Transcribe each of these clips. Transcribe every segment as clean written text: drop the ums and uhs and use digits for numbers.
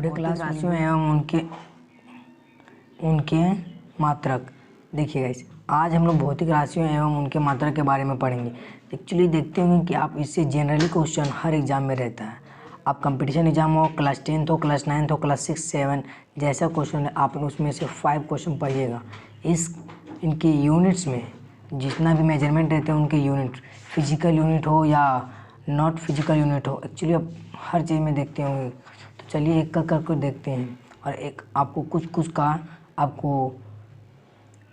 भौतिक राशियों एवं उनके मात्रक। देखिए गाइस, आज हम लोग भौतिक राशियों एवं उनके मात्रक के बारे में पढ़ेंगे। एक्चुअली देखते होंगे कि आप इससे जनरली क्वेश्चन हर एग्जाम में रहता है। आप कंपटीशन एग्जाम हो, क्लास 10th हो, क्लास 9th हो, क्लास 6, 7 जैसा क्वेश्चन है, आप उसमें से 5 क्वेश्चन पढ़िएगा। इनके यूनिट्स में जितना भी मेजरमेंट रहते हैं उनके यूनिट, फिजिकल यूनिट हो या नॉट फिजिकल यूनिट हो, एक्चुअली आप हर चीज़ में देखते होंगे। तो चलिए एक कर देखते हैं। और एक आपको कुछ का आपको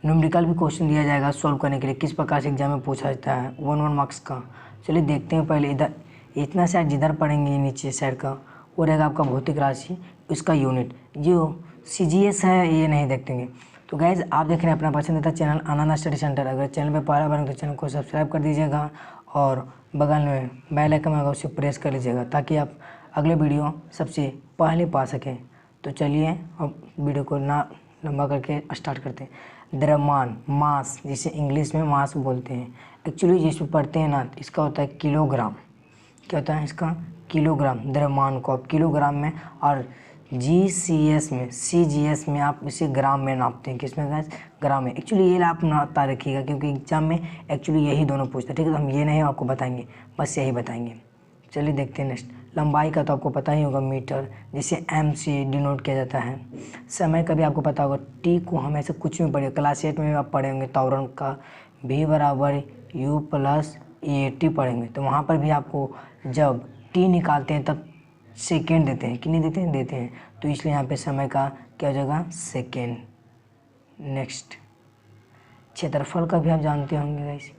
न्यूमेरिकल भी क्वेश्चन दिया जाएगा सॉल्व करने के लिए, किस प्रकार से एग्जाम में पूछा जाता है 1 मार्क्स का। चलिए देखते हैं। पहले इधर इतना साइड जिधर पढ़ेंगे नीचे साइड का वो रहेगा आपका भौतिक राशि, इसका यूनिट। जो CGS है ये नहीं देखेंगे। तो गाइज आप देख रहे हैं अपना पसंदीदा चैनल आनंद स्टडी सेंटर। अगर चैनल पे पहला बार तो चैनल को सब्सक्राइब कर दीजिएगा और बगल में बेल आइकन होगा उसे प्रेस कर लीजिएगा ताकि आप अगले वीडियो सबसे पहले पा सकें। तो चलिए अब वीडियो को ना लंबा करके स्टार्ट करते हैं। द्रव्यमान, मास, जिसे इंग्लिश में मास बोलते हैं। एक्चुअली जिसमें पढ़ते हैं ना इसका होता है किलोग्राम। क्या होता है इसका? किलोग्राम। द्रव्यमान को आप किलोग्राम में और CGS में आप इसे ग्राम में नापते हैं। किसमें गाइस? ग्राम में। एक्चुअली ये आप नापता रखिएगा क्योंकि एग्जाम में एक्चुअली यही दोनों पूछते हैं, ठीक है। तो हम ये नहीं आपको बताएंगे, बस यही बताएंगे। चलिए देखते हैं नेक्स्ट। लंबाई का तो आपको पता ही होगा, मीटर, जिसे M से डिनोट किया जाता है। समय का भी आपको पता होगा, T को हम ऐसे कुछ में पढ़े, क्लास 8 में आप पढ़े होंगे त्वरण का, V = U + AT पढ़ेंगे। तो वहाँ पर भी आपको जब T निकालते हैं तब सेकेंड देते हैं कि नहीं देते हैं? देते हैं। तो इसलिए यहाँ पे समय का क्या हो जाएगा? सेकेंड। नेक्स्ट, क्षेत्रफल का भी आप जानते होंगे गाइस।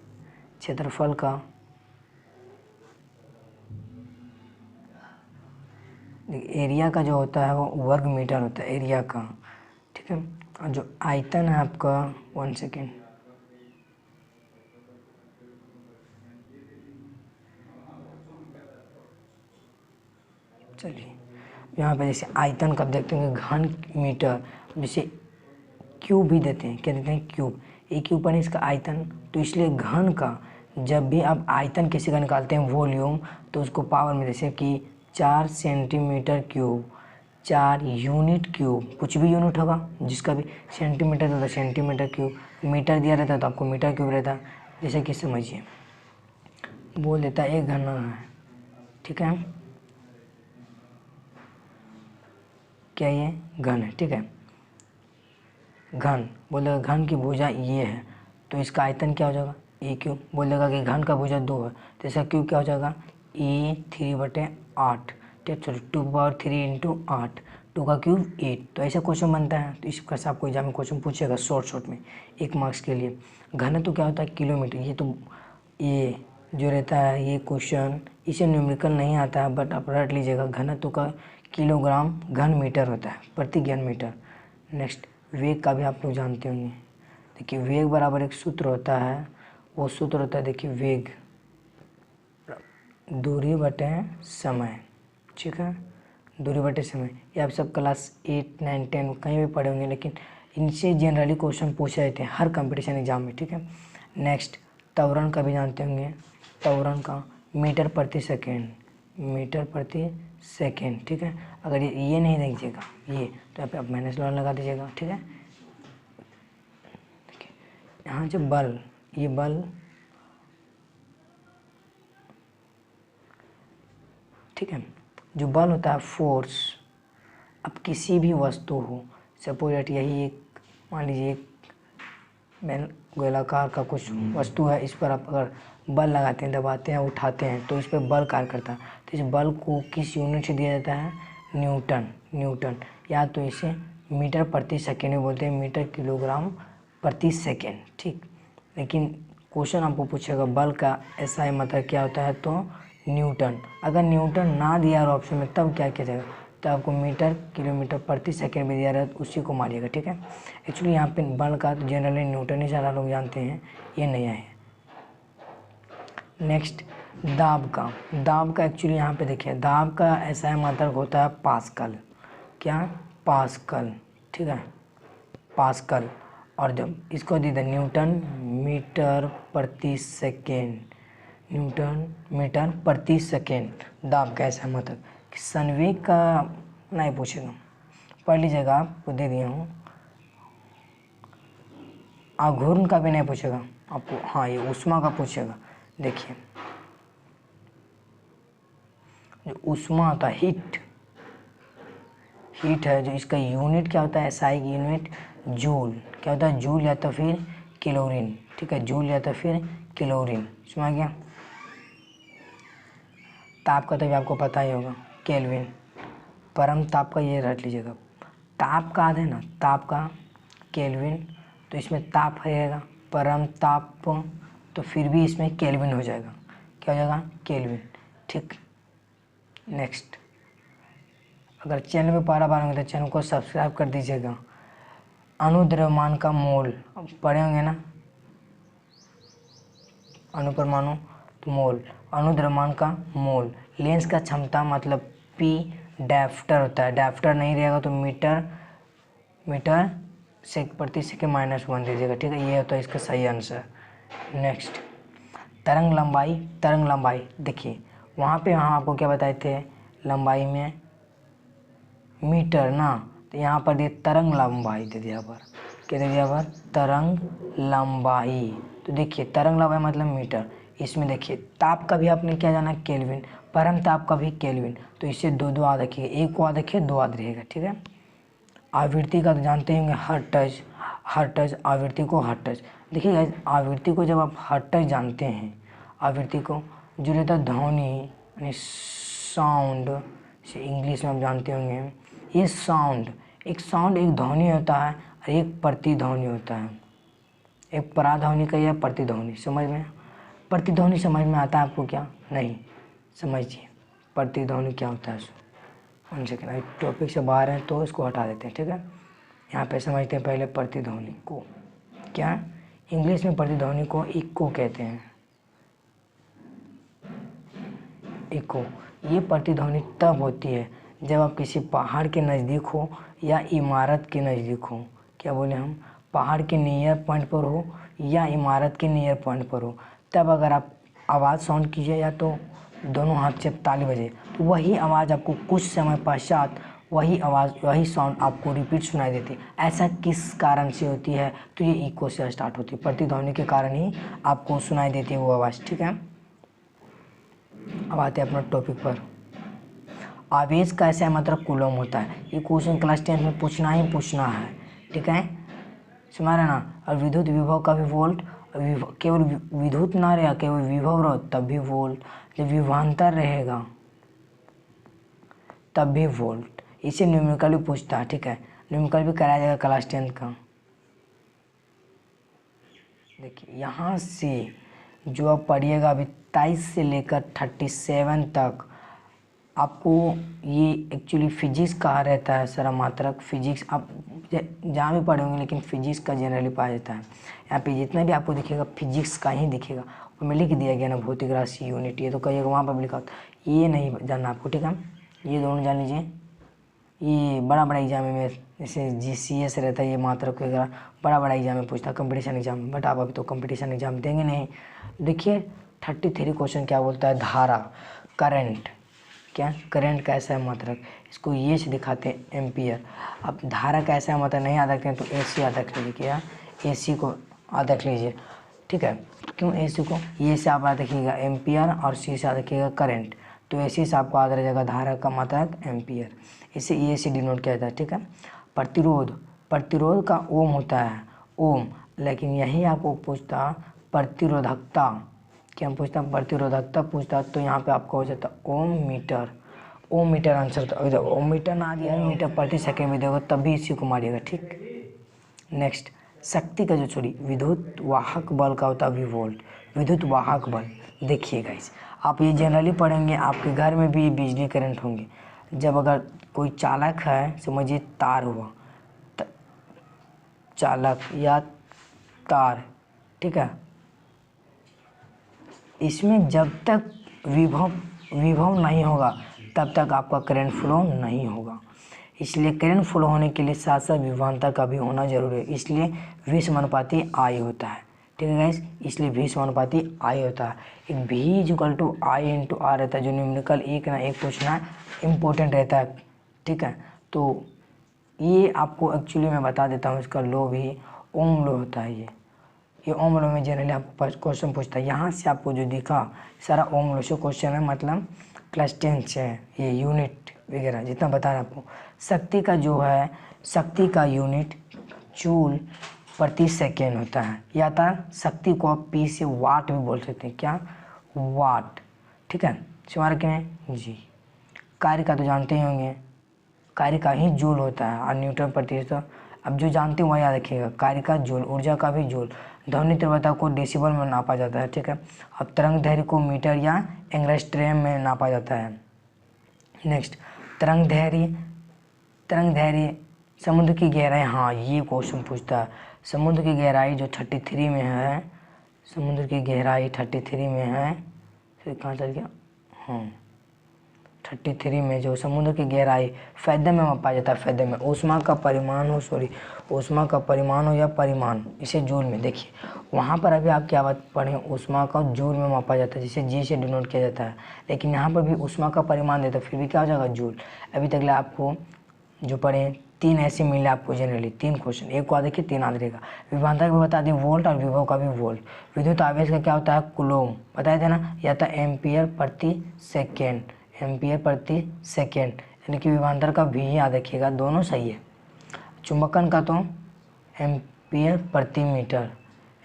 क्षेत्रफल का एरिया का जो होता है वो वर्ग मीटर होता है एरिया का, ठीक है। और जो आयतन है आपका 1 सेकेंड, चलिए यहाँ पे जैसे आयतन कब देखते हैं? घन मीटर, जैसे क्यूब भी देते हैं। क्या देते हैं? क्यूब। एक क्यूब पर इसका आयतन, तो इसलिए घन का जब भी आप आयतन किसी का निकालते हैं वॉल्यूम, तो उसको पावर में, जैसे कि 4 सेंटीमीटर क्यूब, 4 यूनिट क्यूब, कुछ भी यूनिट होगा जिसका भी सेंटीमीटर होता है सेंटीमीटर क्यूब, मीटर दिया रहता है तो आपको मीटर क्यूब रहता है। जैसे कि समझिए बोल देता है 1 घन है, ठीक है। क्या ये घन है? ठीक है। घन बोलेगा घन की भुजा ये है, तो इसका आयतन क्या हो जाएगा? ए क्यूब। बोलेगा कि घन का भुजा 2 है, तो इसका क्यूब क्या हो जाएगा? E3/8, ठीक। सॉरी 2⁻3 × 8, 2 का क्यूब 8। तो ऐसा क्वेश्चन बनता है। तो इस प्रकार से आपको एग्जाम में क्वेश्चन पूछेगा शॉर्ट में 1 मार्क्स के लिए। घन तो क्या होता है? किलोमीटर। ये जो रहता है ये क्वेश्चन, इसे न्यूमेरिकल नहीं आता है बट आप रट लीजिएगा। घनत्व का किलोग्राम घन मीटर होता है, प्रति घन मीटर। नेक्स्ट, वेग का भी आप लोग जानते होंगे। देखिए वेग बराबर एक सूत्र होता है, वो सूत्र होता है, देखिए वेग दूरी बटे समय, ठीक है। दूरी बटे समय, ये आप सब क्लास 8, 9, 10 कहीं भी पढ़े होंगे, लेकिन इनसे जनरली क्वेश्चन पूछे जाते हैं हर कंपटीशन एग्जाम में, ठीक है। नेक्स्ट, त्वरण का भी जानते होंगे। त्वरण का मीटर प्रति सेकेंड, मीटर प्रति सेकेंड, ठीक है। अगर ये नहीं देखिएगा ये, तो यहाँ पे आप माइनस लॉन लगा दीजिएगा, ठीक है। देखिए यहाँ जो बल, ये बल, ठीक है। जो बल होता है फोर्स, अब किसी भी वस्तु हो, सपोज दैट यही एक, मान लीजिए एक गोलाकार का कुछ वस्तु है, इस पर आप अगर बल लगाते हैं, दबाते हैं, उठाते हैं, तो इस पर बल कार्य करता है। तो इस बल को किस यूनिट से दिया जाता है? न्यूटन। या तो इसे मीटर प्रति सेकेंड में बोलते हैं, मीटर किलोग्राम प्रति सेकेंड, ठीक। लेकिन क्वेश्चन आपको पूछेगा बल का SI मतलब क्या होता है, तो न्यूटन। अगर न्यूटन ना दिया रहा ऑप्शन में तब क्या किया जाएगा? तो आपको मीटर किलोमीटर प्रति सेकंड में दिया रहा है, उसी को मारिएगा, ठीक है। एक्चुअली यहाँ पे बल का जनरली न्यूटन ही सारा लोग जानते हैं, ये नया है। नेक्स्ट, दाब का एक्चुअली यहाँ पे देखिए, दाब का ऐसा मात्रक होता है पास्कल। क्या? पास्कल, ठीक है, पास्कल। और जब इसको दी था न्यूटन मीटर प्रति सेकेंड, न्यूटन मीटर प्रति सेकेंड दाब का ऐसा मात्रक। संवेग का नहीं पूछेगा, पढ़ लीजिएगा, आपको दे दिया हूँ। आघूर्ण का भी नहीं पूछेगा आपको, हाँ ये ऊष्मा का पूछेगा। देखिए जो ऊष्मा होता है, हीट है, जो इसका यूनिट क्या होता है, एसआई की यूनिट जूल, क्या होता है, जूल या तो फिर कैलोरीन, ठीक है, जूल या तो फिर कैलोरीन, समझ गया। ताप का तो भी आपको पता ही होगा, केल्विन। परम ताप का ये रट लीजिएगा, ताप का है ना, ताप का केल्विन, तो इसमें ताप रहेगा, परम ताप तो फिर भी इसमें केल्विन हो जाएगा, क्या हो जाएगा, केल्विन, ठीक। नेक्स्ट, अगर चैनल पे पहला बार होंगे तो चैनल को सब्सक्राइब कर दीजिएगा। अणुद्रव्यमान का मोल पढ़े होंगे ना, अणुपरमाणु तो मोल, अणुद्रव्यमान का मोल। लेंस का क्षमता मतलब पी डायप्टर होता है, डायप्टर नहीं रहेगा तो मीटर प्रति सेकंड -1 दीजिएगा, ठीक है, ये होता है इसका सही आंसर। नेक्स्ट, तरंग लंबाई देखिए वहाँ पे हम आपको क्या बताए थे, लंबाई में मीटर ना, तो यहाँ पर दिए तरंग लंबाई दे दिया, पर क्या दे दिया, पर तरंग लंबाई। तो देखिए तरंग लंबाई मतलब मीटर, इसमें देखिए ताप का भी आपने क्या जाना, केल्विन, परम ताप का भी केल्विन, तो इससे दो याद रखिए, एक को याद रखिए, दो याद रहेगा, ठीक है। आवृत्ति का तो जानते होंगे, हर्ट्ज, आवृत्ति को हर्ट्ज। देखिए गाइस, आवृत्ति को जब आप हर्ट्ज जानते हैं, आवृत्ति को जो रहता है ध्वनि यानी साउंड, से इंग्लिश में आप जानते होंगे, ये साउंड एक ध्वनि होता है और एक प्रतिध्वनि होता है, एक पराध्वनि का या प्रतिध्वनि, समझ में, प्रतिध्वनि समझ में आता है आपको क्या, नहीं समझिए प्रतिध्वनि क्या होता है। वन सेकेंड, टॉपिक से बाहर हैं तो इसको हटा देते हैं, ठीक है। यहाँ पे समझते हैं पहले प्रतिध्वनि को, क्या इंग्लिश में प्रतिध्वनि को इको कहते हैं, इको। ये प्रतिध्वनि तब होती है जब आप किसी पहाड़ के नज़दीक हो या इमारत के नज़दीक हो, क्या बोले हम, पहाड़ के नियर पॉइंट पर हो या इमारत के नियर पॉइंट पर हो, तब अगर आप आवाज़ साउंड कीजिए या तो दोनों हाथ से ताली बजे, तो वही आवाज़ आपको कुछ समय पश्चात वही आवाज़ वही साउंड आपको रिपीट सुनाई देती है। ऐसा किस कारण से होती है, तो ये इको से स्टार्ट होती है, प्रतिध्वनि के कारण ही आपको सुनाई देती है वो आवाज़, ठीक है। अब आते हैं अपना टॉपिक पर, आवेश का ऐसा मतलब कूलम होता है, ये क्वेश्चन क्लास 10 में पूछना ही पूछना है, ठीक है, समझ रहे ना। और विद्युत विभव का भी वोल्ट, केवल विद्युत ना रहेगा, केवल विभव रहो तब भी वोल्ट, जब विभवांतर रहेगा तब भी वोल्ट। इसे न्यूमेरिकल भी पूछता है, ठीक है, न्यूमेरिकल भी कराया जाएगा क्लास 10 का। देखिए यहाँ से जो आप पढ़िएगा अभी 23 से लेकर 37 तक आपको ये एक्चुअली फिजिक्स कहा रहता है, सरमात्रक फिजिक्स आप जहाँ भी पढ़े होंगे, लेकिन फिजिक्स का जनरली पाया जाता है। यहाँ पे जितना भी आपको दिखेगा फिजिक्स का ही दिखेगा, उसमें लिख दिया गया ना भौतिक राशि यूनिट, ये तो कहिएगा वहाँ पर लिखा होता, ये नहीं जानना आपको, ठीक है, ये दोनों जान लीजिए। ये बड़ा एग्जाम में जैसे GCS रहता है, ये मात्रक वगैरह बड़ा एग्जाम में पूछता है, कंपटीशन एग्जाम में, बट आप अभी तो कंपटीशन एग्जाम देंगे नहीं। देखिए 33 क्वेश्चन क्या बोलता है, धारा, करंट, क्या करंट कैसा है मात्रक, इसको ये से दिखाते हैं एम्पियर। अब धारा कैसा है मात्रक नहीं याद रखते हैं तो AC याद रख लीजिए, क्या AC को याद रख लीजिए, ठीक है। क्यों AC को, ये से आप याद रखिएगा एम्पियर और C से याद रखिएगा करंट, तो AC से आपको याद रहेगा धारा का मात्रक एम्पियर, इसे E से डिनोट किया जाता है, ठीक है। प्रतिरोध का ओम होता है, ओम, लेकिन यही आपको पूछता प्रतिरोधकता, क्या पूछता, प्रतिरोधकता पूछता, तो यहाँ पे आपका हो जाता ओम मीटर आंसर, तो अगर ओम मीटर ना दिया, मीटर प्रति सेकेंड में देगा तब भी इसी को मारिएगा, ठीक। नेक्स्ट, शक्ति का जो छोड़ी विद्युत वाहक बल का होता है वोल्ट, विद्युत वाहक बल। देखिए गाइस, आप ये जनरली पढ़ेंगे, आपके घर में भी बिजली करंट होंगे, जब अगर कोई चालक है, समझिए तार हुआ, चालक या तार, ठीक है, इसमें जब तक विभव नहीं होगा तब तक आपका करंट फ्लो नहीं होगा, इसलिए करंट फ्लो होने के लिए साथ साथ विभवांतर का भी होना जरूरी है, इसलिए 20:I होता है, ठीक है गाइस, इसलिए 20:I होता है। एक V = I × R रहता है, जो न्यूमेरिकल एक ना एक पूछना इम्पोर्टेंट रहता है ठीक है। तो ये आपको एक्चुअली मैं बता देता हूँ, इसका लो भी ओम लो होता है। ये ओम लो में जनरली आपको क्वेश्चन पूछता है। यहाँ से आपको जो दिखा सारा ओम लो से क्वेश्चन है, मतलब क्लास 10 से है, ये यूनिट वगैरह जितना बता रहा आपको। शक्ति का जो है, शक्ति का यूनिट जूल प्रति सेकेंड होता है, या था शक्ति को आप पी से वाट भी बोल सकते हैं। क्या? वाट। ठीक है, सवाल क्या है जी। कार्य का तो जानते ही होंगे, कार्य का ही जूल होता है और न्यूटन प्रति। अब जो जानते हैं वह याद रखिएगा, कार्य का जूल, ऊर्जा का भी जूल। ध्वनि तीव्रता को डेसिबल में नापा जाता है। ठीक है, अब तरंग दैर्घ्य को मीटर या एंगस्ट्रॉम में नापा जाता है। नेक्स्ट, तरंग दैर्घ्य समुद्र की गहराई। हाँ, ये क्वेश्चन पूछता है। समुद्र की गहराई जो 33 में है, समुद्र की गहराई 33 में है। फिर कहाँ चल गया? हाँ, 33 में जो समुद्र की गहराई फैदम में मापा जाता है। फैदम में ऊष्मा का परिमाण हो, ऊष्मा का परिमाण हो या परिमाण, इसे जूल में। देखिए वहाँ पर अभी आप क्या बात पढ़े, ऊष्मा का जूल में मापा जाता है, जिसे जी से डिनोट किया जाता है। लेकिन यहाँ पर भी ऊष्मा का परिमाण देता है, फिर भी क्या हो जाएगा? जूल। अभी तक आपको जो पढ़े 3 ऐसे मिले आपको जनरली, 3 क्वेश्चन, एक को देखिए 3 याद रहेगा। विभवांतर भी बता दें, वोल्ट, और विभव का भी वोल्ट। विद्युत आवेश का क्या होता है? कूलॉम, बताया था ना, या था एम्पियर प्रति सेकेंड, एम्पियर प्रति सेकेंड, यानी कि विभवांतर का भी याद रखिएगा, दोनों सही है। चुंबकन का तो एम्पियर प्रति मीटर,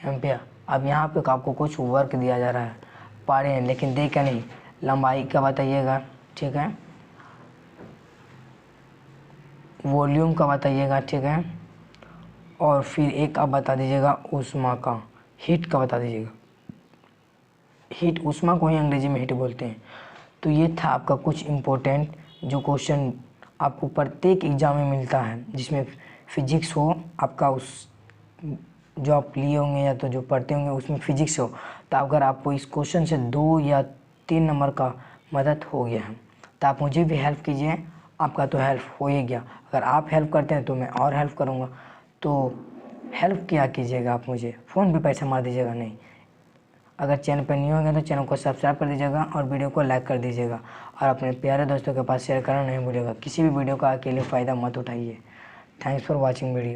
एम्पियर। अब यहाँ पे आपको कुछ वर्क दिया जा रहा है, पढ़े हैं लेकिन देखा नहीं। लंबाई का बताइएगा, ठीक है, वॉल्यूम का बताइएगा, ठीक है, और फिर एक आप बता दीजिएगा ऊष्मा का, हीट का बता दीजिएगा। हीट, ऊष्मा को ही अंग्रेजी में हीट बोलते हैं। तो ये था आपका कुछ इम्पोर्टेंट जो क्वेश्चन आपको प्रत्येक एग्जाम में मिलता है, जिसमें फिजिक्स हो आपका, उस जो आप लिए होंगे या तो जो पढ़ते होंगे उसमें फिजिक्स हो। तो अगर आपको इस क्वेश्चन से 2 या 3 नंबर का मदद हो गया है तो आप मुझे भी हेल्प कीजिए, आपका तो हेल्प हो ही गया। अगर आप हेल्प करते हैं तो मैं और हेल्प करूँगा। तो हेल्प क्या कीजिएगा आप मुझे, फ़ोन पे पैसा मार दीजिएगा नहीं। अगर चैनल पर नहीं होंगे तो चैनल को सब्सक्राइब कर दीजिएगा और वीडियो को लाइक कर दीजिएगा, और अपने प्यारे दोस्तों के पास शेयर करना नहीं भूलिएगा। किसी भी वीडियो का अकेले फ़ायदा मत उठाइए। Thanks for watching video.